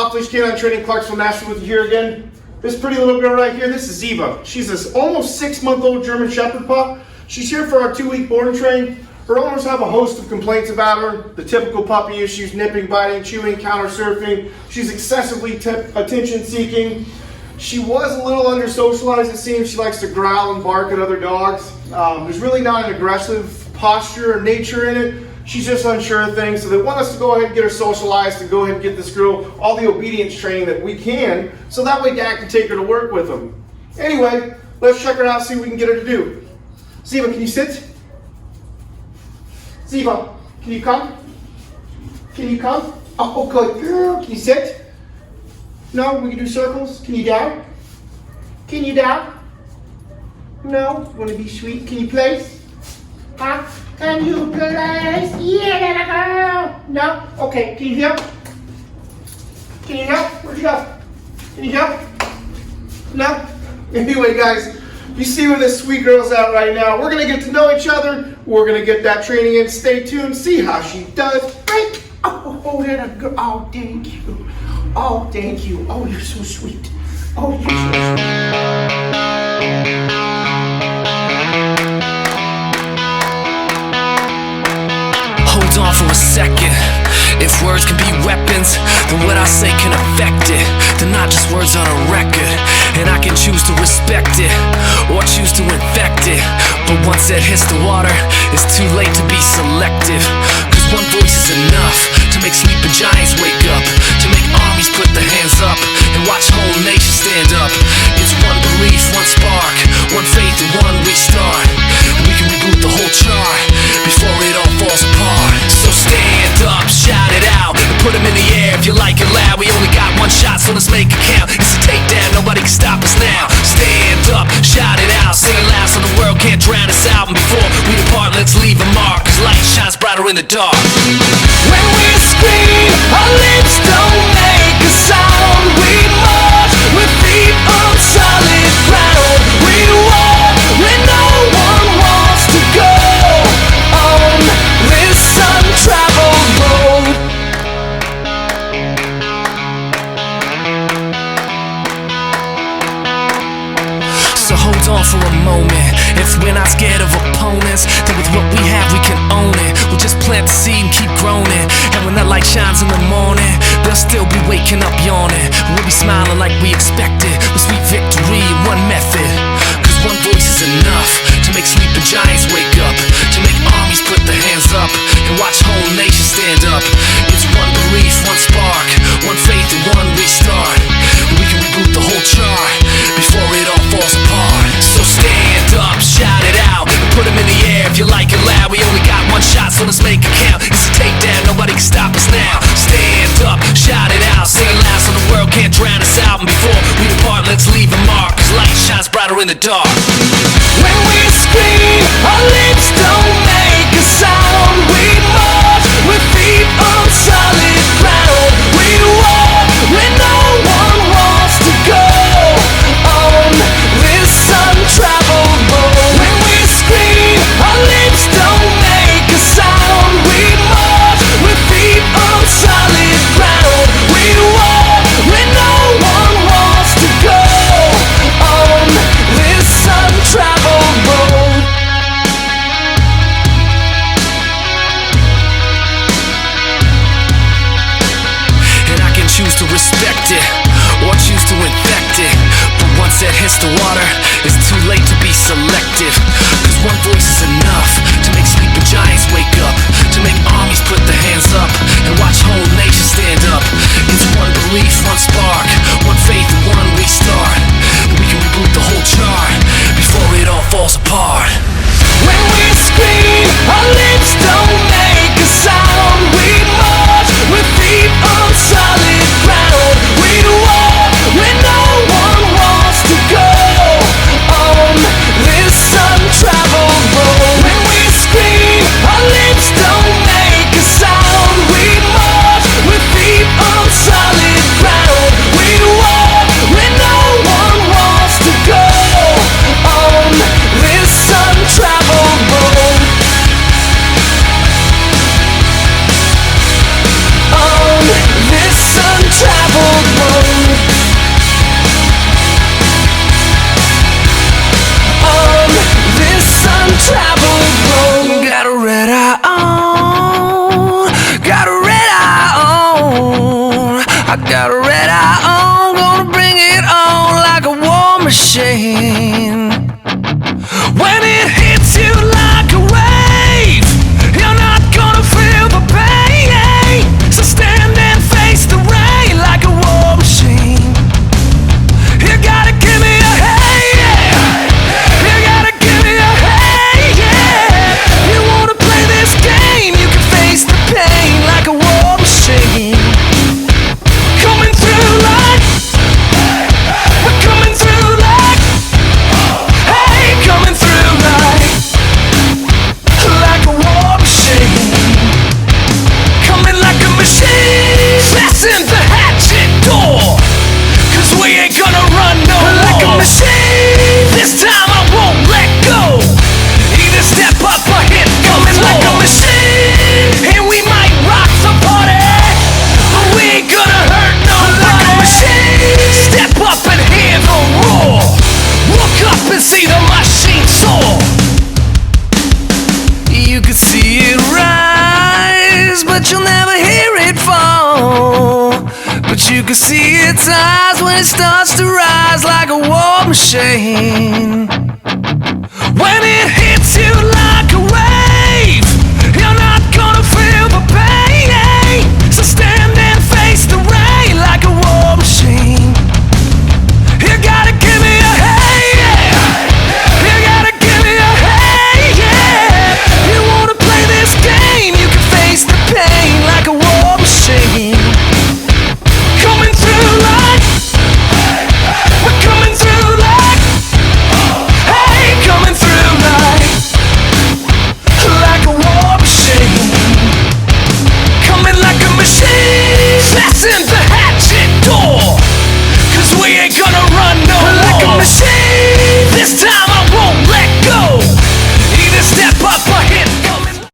Off-Leash K9 Training, Clarksville, Nashville with you here again. This pretty little girl right here, this is Ziva. She's this almost 6-month-old German Shepherd pup. She's here for our 2-week board and train. Her owners have a host of complaints about her. The typical puppy issues: nipping, biting, chewing, counter surfing. She's excessively attention seeking. She was a little under socialized, it seems. She likes to growl and bark at other dogs. There's really not an aggressive posture or nature in it. She's just unsure of things, so they want us to go ahead and get her socialized and go ahead and get this girl all the obedience training that we can, so that way Dad can take her to work with him. Anyway, let's check her out, see what we can get her to do. Ziva, can you sit? Ziva, can you come? Can you come? Oh, good girl. Can you sit? No? We can do circles? Can you down? Can you down? No? You want to be sweet? Can you place? Huh? Can you place? Yeah, little girl. No? Okay. Can you help? Can you help? Where'd you go? Can you help? No? Anyway, guys, you see where this sweet girl's at right now. We're going to get to know each other. We're going to get that training in. Stay tuned. See how she does. Break. Oh, little girl. Oh, thank you. Oh, thank you. Oh, you're so sweet. Oh, you're so sweet. Hold on for a second. If words can be weapons, then what I say can affect it. They're not just words on a record, and I can choose to respect it or choose to infect it. But once it hits the water, it's too late to be selective. Cause one voice is enough to make sleeping giants wake up, to make armies put their hands up and watch whole nations stand up. It's one belief, one spark, one faith and one restart, and we can reboot the whole chart before it all falls apart. So stand up, shout it out, and put them in the air if you like it loud. We only got one shot, so let's make it count. It's a takedown, nobody can stop us now. Stand up, shout it out, sing it loud so the world can't drown us out. And before we depart, let's leave a mark, cause light shines brighter in the dark. When we scream, our lips don't make a sound. We march with feet on solid ground. We walk when no one wants to go on this untraveled road. So hold on for a moment. If we're not scared of opponents, then with what we have we can own it. We'll just plant the seed and keep growing it. And when that light shines in the morning, they'll still be waking up yawning. We'll be smiling like we expected, with sweet victory in one method. Cause one voice is enough to make sleeping giants wake up, to make armies put their hands up and watch whole nations stand up. It's one belief, one spark, one faith and one restart, and we can reboot the whole chart before it all falls apart. So stand up, shout it out, and put them in the air if you like it loud. We only got one shot, so let's make it count. It's a takedown, nobody can stop us now. Stand up, shout it out, sing it loud so the world can't drown us out. And before we depart, let's leave a mark, cause light shines brighter in the dark. When we scream, our lips don't make a sound. We march with feet on solid ground. We walk when no one wants to go on this untraveled road. When we scream, our lips don't make a sound. We march with feet on solid ground. We walk when no one wants to go on this untraveled road. you can see its eyes when it starts to rise like a war machine. When it